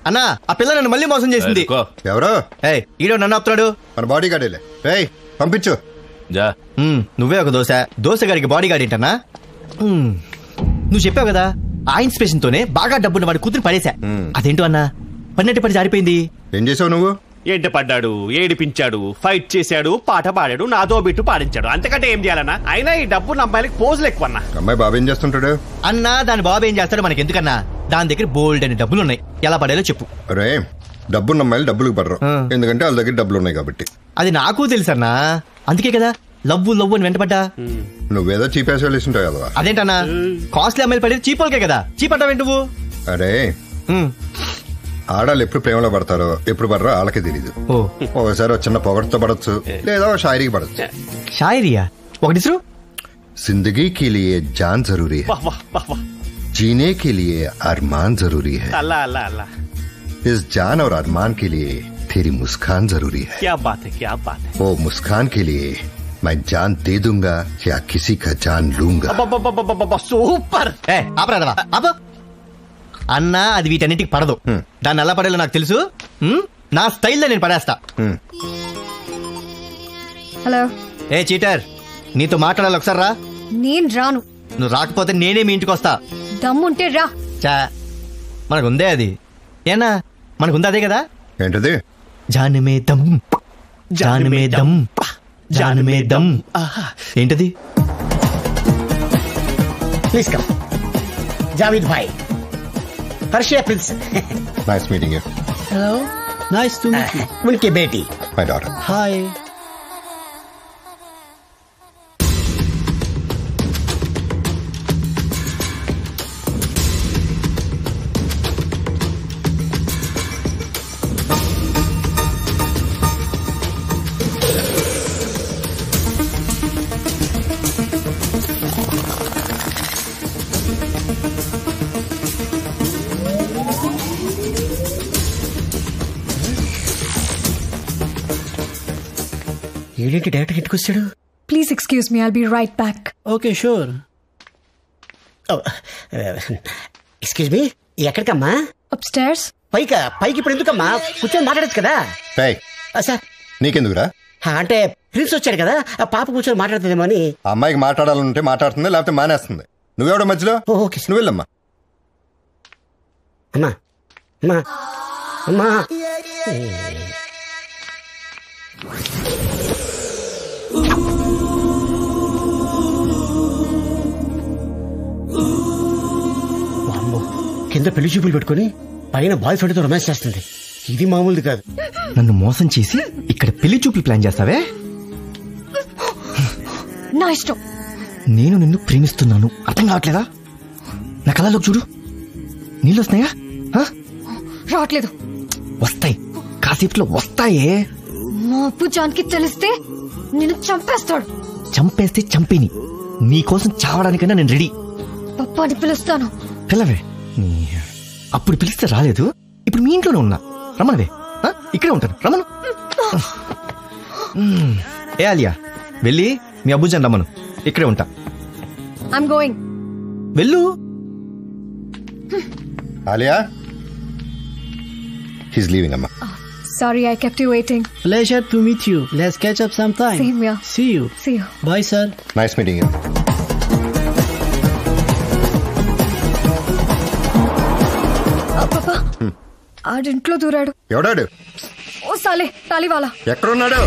అన్నా ఆ పిల్ల నన్ను మళ్ళీ మోసం చేసింది. ఎవరు? ఈడో నన్ను ఆపుతున్నాడు. మన బాడీ గార్డేలే. పంపించు. నువ్వే ఒక దోశ గారికి బాడీ గార్డ్ ఏంటన్నా? నువ్వు చెప్పావు కదా ఆ ఇన్స్పిరేషన్ తోనే బాగా డబ్బున్న వాడి కూతురు పడేశా. అదేంటో అన్నా పన్నెట్టి పడి జారిపోయింది. ఏం చేసావు నువ్వు? ఎంట పడ్డాడు, ఏడిపించాడు, ఫైట్ చేశాడు, పాట పాడాడు, నాతో బిట్టు పాడించాడు. అంతకంటే ఏం చేయాలన్నా? అయినా ఈ డబ్బు అమ్మాయిలకి పోజులు ఎక్కువ అన్నా. అమ్మాయి బాబు ఏం చేస్తుంటాడు? అన్నా దాని బాబు ఏం చేస్తాడు మనకి ఎందుకన్నా? దాని దగ్గర బోల్డ్ అని డబ్బులు ఉన్నాయి. ఎలా పడేలో చెప్పు. అరే డబ్బున్న అమ్మాయిలు డబ్బులకు పడరు, ఎందుకంటే వాళ్ళ దగ్గర డబ్బులు ఉన్నాయి కాబట్టి. అది నాకు తెలుసు అన్నా, అందుకే కదా లవ్వు అని వెంటపడ్డా. నువ్వేదో చీప్ వేసుంటావు కదా. అదేంటన్నా కాస్ట్లీ అమ్మాయిలు పడేది చీపోలకే కదా, చీప్ అంటావేంటి నువ్వు? అరే ఆడాళ్ళు ఎప్పుడు ప్రేమలో పడతారో ఎప్పుడు పడరో వాళ్ళకే తెలీదు. ఒకసారి చిన్న పొగడుతో పడచ్చు, లేదా షాయరీకి పడచ్చు. షాయరియా? ఒకటి जिंदगी के लिए जान जरूरी है, जीने के लिए अरमान जरूरी है, इस जान और अरमान के लिए तेरी मुस्कान जरूरी है. क्या बात है, क्या बात है. वो मुस्कान के लिए मैं जान दे दूंगा या किसी का जान लूंगा. సూపర్. అన్నా అది వీటన్నిటికి పడదు. దాన్ని ఎలా పడేలో నాకు తెలుసు. నా స్టైల్లో నేను పడేస్తా. హలో చీటర్, నీతో మాట్లాడాలి, ఒకసారి రా. నేను రాను. నువ్వు రాకపోతే నేనే మీ ఇంటికి వస్తా. దమ్ముంటే రా. మనకుందే అది. ఏనా మనకుంది అదే కదా. ఏంటది? జానమే దమ్, జానమే దమ్, జానమే దమ్. ఏంటది? Please come. జావేద్ భాయ్, Harshiya prince. Nice meeting you. Hello, nice to meet you. ఉनकी बेटी. My daughter. హాయ్. ఏంటి డైరెక్ట్ ఇంటికి వచ్చాడు? Please excuse me, I'll be right back. Okay sure. Excuse me, ఎక్కడికమ్మా? అప్స్టైర్స్. పైకి ఇప్పుడు ఎందుకమ్మా? కూర్చొని మాట్లాడచ్చు కదా. సార్ నీకెందుకురా? అంటే ప్రిన్స్ వచ్చాడు కదా, ఆ పాప కూర్చొని మాట్లాడుతుందేమో అని. అమ్మాయికి మాట్లాడాలంటే మాట్లాడుతుంది, లేకపోతే మానేస్తుంది. నువ్వెవడో మధ్యలో? ఓకే, నువ్వు వెళ్ళమ్మా. అమ్మా అమ్మా అమ్మా. కింద పెళ్లి చూపులు పెట్టుకుని పైన బాయ్ ఫ్రెండ్ తో రొమాన్స్ చేస్తుంది. ఇది మామూలుది కాదు. నన్ను మోసం చేసి ఇక్కడ పెళ్లి చూపులు ప్లాన్ చేస్తావే? నా ఇష్టం. నేను నిన్ను ప్రేమిస్తున్నాను, అర్థం కావట్లేదా? నా కళ్ళలోకి చూడు, నీళ్ళు వస్తున్నాయా? రావట్లేదు. వస్తాయి, కాసేపులో వస్తాయే. మా అప్పు జాన్కి తెలిస్తే నిన్ను చంపేస్తాడు. చంపేస్తే చంపేని, నీకోసం చావడానికైనా నేను రెడీ. పప్పాని పిలుస్తాను. పిల్లవే. అప్పుడు పిలిస్తే రాలేదు, ఇప్పుడు మీ ఇంట్లోనే ఉన్నా. రమ్మనవే, ఇక్కడే ఉంటాను, రమ్మను. ఏ ఆలియా, వెళ్ళి మీ అబ్బుజాన్ రమ్మను, ఇక్కడే ఉంటా. I'm going. వెళ్ళు. Alia, he's leaving amma. Sorry I kept you waiting. Pleasure to meet you. Let's catch up sometime. Same here. See you. See you. Bye sir. Nice meeting you. పాపా ఆడింట్లో దూరాడు. ఎవడాడు? ఓ సాలే తాలివాలా. ఎక్కడున్నాడు?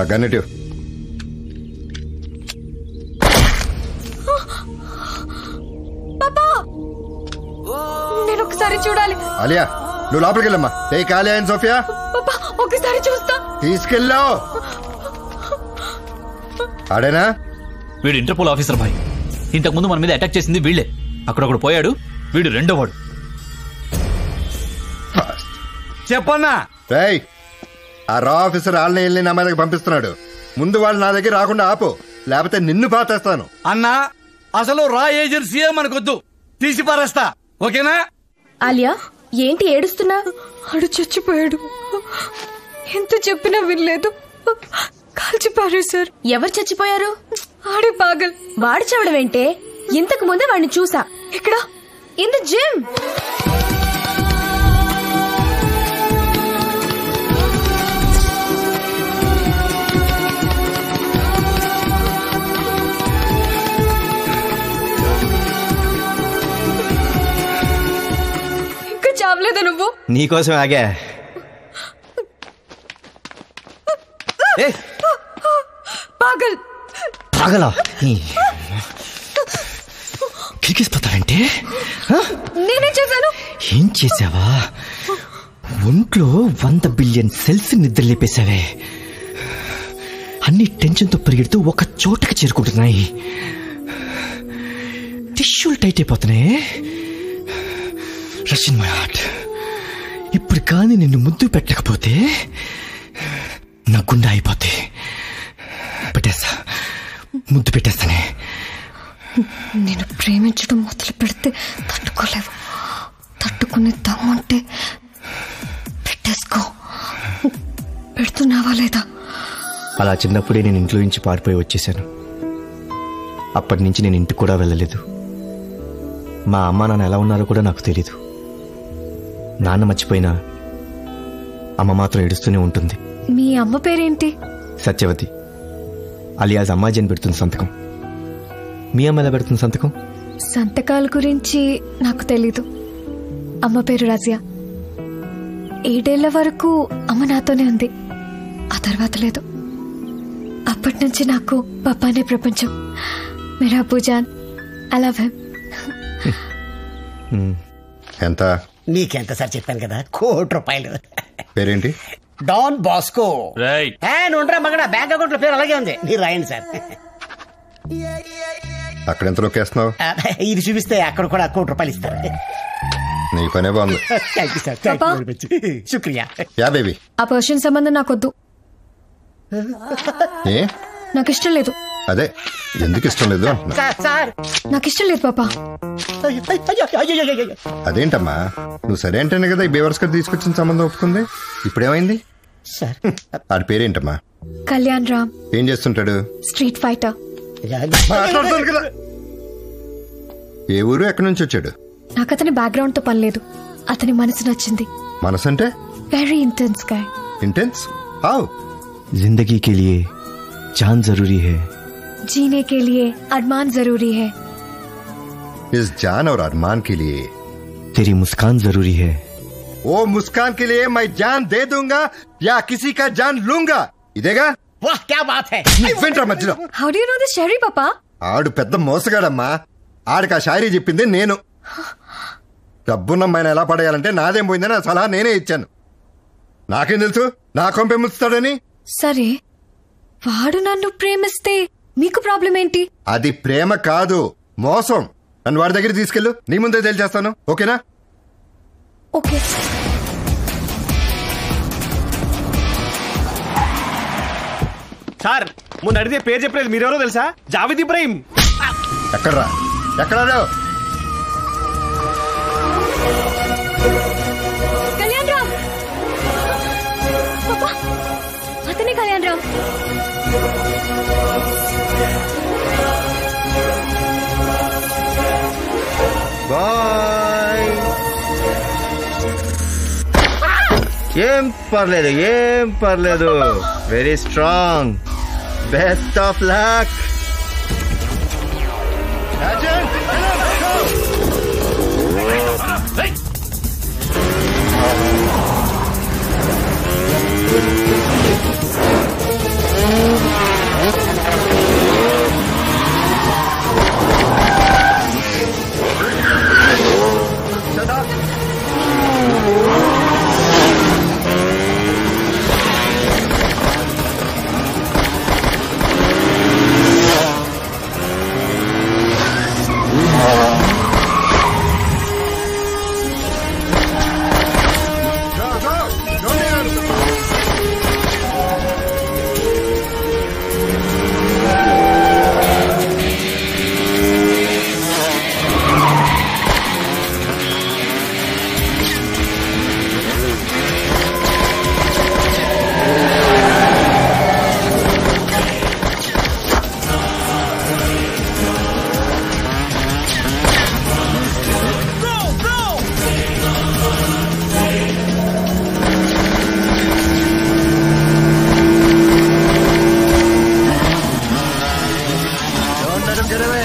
అగనిటివ్. పాపా నేను ఒకసారి చూడాలి. ఆలియా నువ్వు లోపలికి వెళ్ళమ్మా. ఏ ఆలియా అండ్ సోఫియా, పాపా ఒకసారి చూస్తా. తీసుకెళ్ళావు. ఆడేనా? వీడు ఇంటర్పోల్ ఆఫీసర్ భాయ్. ఇంతకు ముందు మన మీద అటాక్ చేసింది వీళ్లే. అక్కడొకడు పోయాడు, వీడు రెండోవాడు. చెప్పన్నా. రేయ్, ఆ రా ఆఫీసర్ వాళ్ళని వెళ్ళి నా మీదకి పంపిస్తున్నాడు. ముందు వాళ్ళు నా దగ్గర రాకుండా ఆపు, లేకపోతే నిన్ను పాతేస్తాను. అన్నా, అసలు రా ఏజెన్సీయే మనకొద్దు, తీసి పారేస్తా. ఓకేనా? ఆలియా, ఏంటి ఏడుస్తున్నా? ఆడు చచ్చిపోయాడు. ఎంత చెప్పినా వినలేదు, కాల్చి పారేశారు. ఎవరు చచ్చిపోయారు? ఆడే పాగల్. వాడు చావడం ఏంటే? ఇంతకు ముందే వాడిని చూసా. ఇక్కడ ఇన్ ద జిమ్. ఇంకా చావలేదా నువ్వు? నీకోసం ఆగా. పాగల్. పాగలా? కిరికిసిపోతానంటే నేనే చేశాను. ఏం చేసావా? ఒంట్లో 100 బిలియన్ సెల్స్ నిద్రలేపేశావే. అన్ని టెన్షన్తో పరిగెడుతూ ఒక చోటకి చేరుకుంటున్నాయి. టిష్యూలు టైట్ అయిపోతున్నాయి. Rush in my heart. ఇప్పుడు కానీ నిన్ను ముద్దు పెట్టకపోతే నా గుండె అయిపోతే పెట్టేస్తా, ముద్దు పెట్టేస్తానే. నేను ప్రేమించడం మొదలు పెడితే తట్టుకోలేవు. తట్టుకునే దమ్ముంటే పెట్టేసుకో. పెడుతున్నావా లేదా? అలా చిన్నప్పుడే నేను ఇంట్లో నుంచి పారిపోయి వచ్చేసాను. అప్పటి నుంచి నేను ఇంటికి కూడా వెళ్ళలేదు. మా అమ్మ నాన్న ఎలా ఉన్నారో కూడా నాకు తెలీదు. నాన్న మర్చిపోయినా అమ్మ మాత్రం ఏడుస్తూనే ఉంటుంది. మీ అమ్మ పేరేంటి? సత్యవతి. అలియాజ్ అమ్మాజీ అని పెడుతుంది సంతకం. మీ అమ్మ ఎలా పెడుతుంది సంతకం? సంతకాల గురించి నాకు తెలీదు. అమ్మ పేరు రజియా. 7 ఏళ్ల వరకు అమ్మ నాతోనే ఉంది. ఆ తర్వాత లేదు. అప్పటి నుంచి నాకు పాపానే ప్రపంచం. మేరా పూజాన్, ఐ లవ్ హిమ్. ఎంత? నీకెంత సార్ చెప్పాను కదా, ₹1,00,00,000. పేరేంటి? Don Bosco. రైట్. నువ్వురా మగడ, బ్యాంక్ అకౌంట్ లో పేరు అలాగే ఉంది. మీరు రాయండి సార్. అక్కడ ఎంత నొక్కేస్తున్నావు? ఇది చూపిస్తే అక్కడ కూడా ₹1,00,00,000 ఇస్తారు. నీ పనే బాగుంది. Thank you sir, thank you very much. శుక్రియా. Yeah baby. ఆ పర్షియన్ సంబంధం నాకొద్దు. ఏ? నాకు ఇష్టం లేదు. అదే ఎందుకు ఇష్టం లేదు అంటున్నా. సార్ నాకు ఇష్టం లేదు పాపా. అదేంటమ్మా, నువ్వు సరే అంటేనే కదా ఈ బేవర్స్ గారు తీసుకొచ్చిన సంబంధం ఒప్పుకుంది. ఇప్పుడేమైంది? సార్ ఆడి పేరేంటమ్మా? కళ్యాణ్ రామ్. ఏం చేస్తుంటాడు? Street fighter. మాట్లాడుతాను కదా. ఏ ఊరు, ఎక్కడి నుంచి వచ్చాడు? నాకు అతని బ్యాక్గ్రౌండ్ తో పని లేదు. అతని మనసు నచ్చింది. మనసు అంటే? Very intense guy. Intense? How? जिंदगी के लिए जान जरूरी है, जीने के लिए अरमान जरूरी है. इस जान और अरमान के लिए तेरी मुस्कान जरूरी है. वो मुस्कान के लिए मैं जान दे दूंगा या किसी का जान लूंगा. ఇదేగా? వాహ్, క్యా బాత్ హై. నువ్వేంట్రా మధ్యలో? How do you know this Sherry పాపా? ఆడు పెద్ద మోసగాడమ్మా. ఆడికి ఆ షాయరీ చెప్పింది నేను. డబ్బున్నమ్మాయిని ఎలా పడేయాలంటే నాదేం పోయిందని ఆ సలహా నేనే ఇచ్చాను. నాకేం తెలుసు నా కొంపే ముస్తాడని. సరే, వాడు నన్ను ప్రేమిస్తే మీకు ప్రాబ్లం ఏంటి? అది ప్రేమ కాదు, మోసం. నన్ను వాడి దగ్గర తీసుకెళ్ళు, నీ ముందే తెలిచేస్తాను. ఓకేనా? ఓకే. సార్, మొన్న అడిగితే పేరు చెప్పలేదు, మీరెవరో తెలుసా? జావేద్ ఇబ్రాహిం. ఎక్కడ్రా? ఎక్కడా? కళ్యాణ్ రామ్ పాపా, అతనే కళ్యాణ్ రామ్. బాయ్. ఏం పర్లేదు. Very strong. Best of luck. Madam गिरे हुए।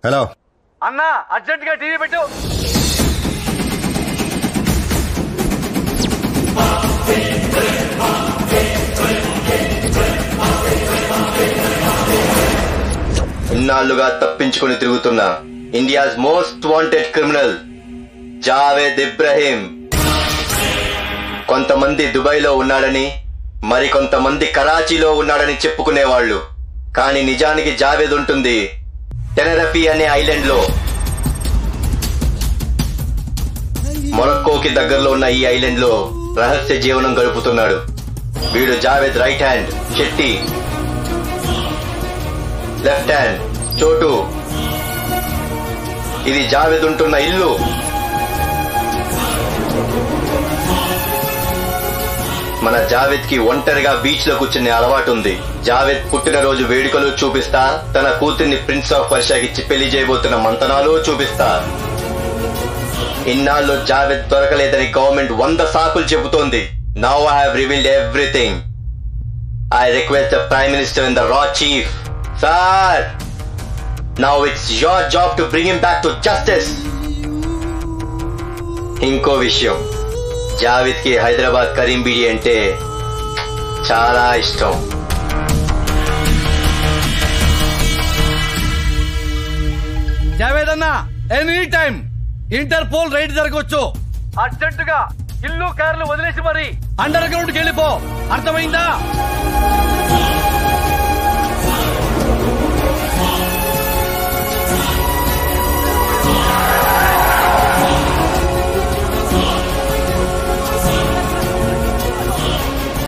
हेलो अन्ना अर्जेंट గా టీవీ పెట్టు ఇన్నాళ్లుగా తప్పించుకుని తిరుగుతున్న India's most wanted criminal Javed Ibrahim కొంతమంది దుబాయ్లో ఉన్నాడని మరికొంతమంది కరాచీలో ఉన్నాడని చెప్పుకునేవాళ్లు. కానీ నిజానికి జావేద్ ఉంటుంది టెనరఫీ అనే ఐలాండ్ లో. మొరక్కోకి దగ్గరలో ఉన్న ఈ ఐలాండ్ లో రహస్య జీవనం గడుపుతున్నాడు. వీడు Javed right hand Shetty, left hand చోటు. ఇది జావేద్ ఉంటున్న ఇల్లు. మన జావేద్ కి ఒంటరిగా బీచ్ లో కూర్చునే అలవాటు ఉంది. జావేద్ పుట్టినరోజు వేడుకలు చూపిస్తా, తన కూతుర్ని ప్రిన్స్ ఆఫ్ పర్షియాకిచ్చి పెళ్లి చేయబోతున్న మంతనాలు చూపిస్తా. ఇన్నాళ్ళు జావేద్ దొరకలేదని గవర్నమెంట్ 100 సాకులు చెబుతోంది. Now I have revealed everything. I request the prime minister and the raw chief, sir, now it's your job to bring him back to justice. ఇంకో విషయం, జావేద్ కి హైదరాబాద్ కరీం బీడి అంటే చాలా ఇష్టం. జావేద్ అన్న ఎనీ టైం ఇంటర్పోల్ రైడ్ జరగవచ్చు. అర్జెంట్ గా ఇల్లు కార్లు వదిలేసి మరి అండర్ గ్రౌండ్ కి వెళ్ళిపో, అర్థమైందా?